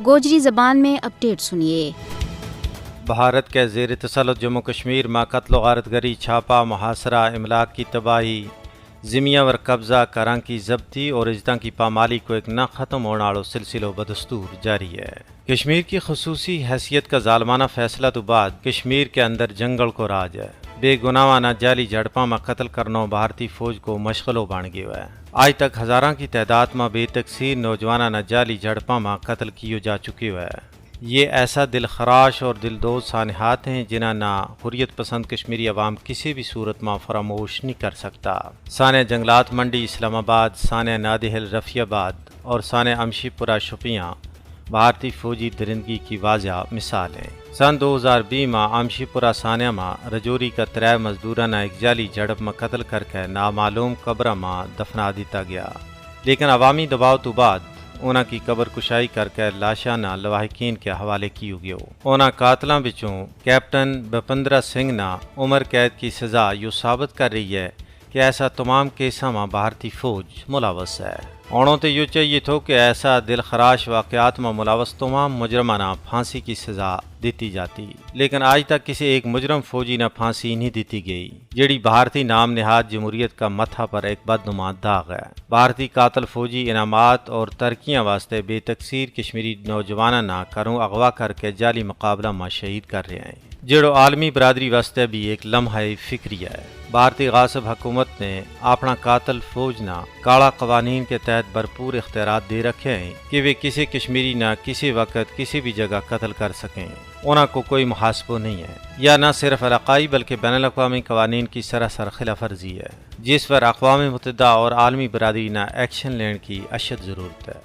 گوجری زبان میں اپڈیٹ سنیے۔ بھارت کے زیر تسلط جموں کشمیر میں قتل و غارت گری، چھاپا، محاصرہ، املاک کی تباہی، زمین ور قبضہ، کراں کی ضبطی اور اجداں کی پامالی کو ایک نہ ختم ہونے والا سلسلہ بدستور جاری ہے۔ کشمیر کی خصوصی حیثیت کا ظالمانہ فیصلہ تو بعد کشمیر کے اندر جنگل کو راج ہے۔ بے گناہانہ جعلی جھڑپاں میں قتل کرنا بھارتی فوج کو مشغلوں بن گیا ہے۔ آج تک ہزاراں کی تعداد میں بے تکثیر نوجوانانہ جعلی جھڑپاں میں قتل کیے جا چکے ہوئے ہے۔ یہ ایسا دل خراش اور دلدوز سانحات ہیں جنہیں نہ حریت پسند کشمیری عوام کسی بھی صورت میں فراموش نہیں کر سکتا۔ سانحہ جنگلات منڈی اسلام آباد، سانحہ نادحل رفیع آباد اور سانحہ امشی پورہ شوپیاں بھارتی فوجی درندگی کی واضح مثال ہیں۔ سن 2020 میں امشی پورہ سانحہ میں رجوری کا 3 مزدورانہ ایک جعلی جھڑپ میں قتل کر کے نامعلوم قبر میں دفنا دیتا گیا، لیکن عوامی دباؤ تو بعد انہاں کی قبر کشائی کر کے لاشاں نہ لواحقین کے حوالے کی گئے۔ انہاں قاتلاں بچوں کیپٹن بپندرا سنگھ نہ عمر قید کی سزا یہ ثابت کر رہی ہے کہ ایسا تمام کیساں میں بھارتی فوج ملوث ہے۔ انہوں تو یہ چاہیے تھو کہ ایسا دل خراش واقعات میں ملوث تمام مجرمانہ پھانسی کی سزا دیتی جاتی، لیکن آج تک کسی ایک مجرم فوجی نہ پھانسی نہیں دیتی گئی، جیڑی بھارتی نام نہاد جمہوریت کا متھا پر ایک بدنما داغ ہے۔ بھارتی قاتل فوجی انعامات اور ترقیاں واسطے بے تکثیر کشمیری نوجوانوں نہ کروں اغوا کر کے جعلی مقابلہ میں شہید کر رہے ہیں، جیڑو عالمی برادری واسطے بھی ایک لمحہ فکری ہے۔ بھارتی غاصب حکومت نے اپنا قاتل فوج نہ کالا قوانین کے تحت بھرپور اختیارات دے رکھے ہیں کہ وہ کسی کشمیری نہ کسی وقت کسی بھی جگہ قتل کر سکیں۔ انہاں کو کوئی محاسبہ نہیں ہے، یا نہ صرف علاقائی بلکہ بین الاقوامی قوانین کی سراسر خلاف ورزی ہے، جس پر اقوام متحدہ اور عالمی برادری نہ ایکشن لینے کی اشد ضرورت ہے۔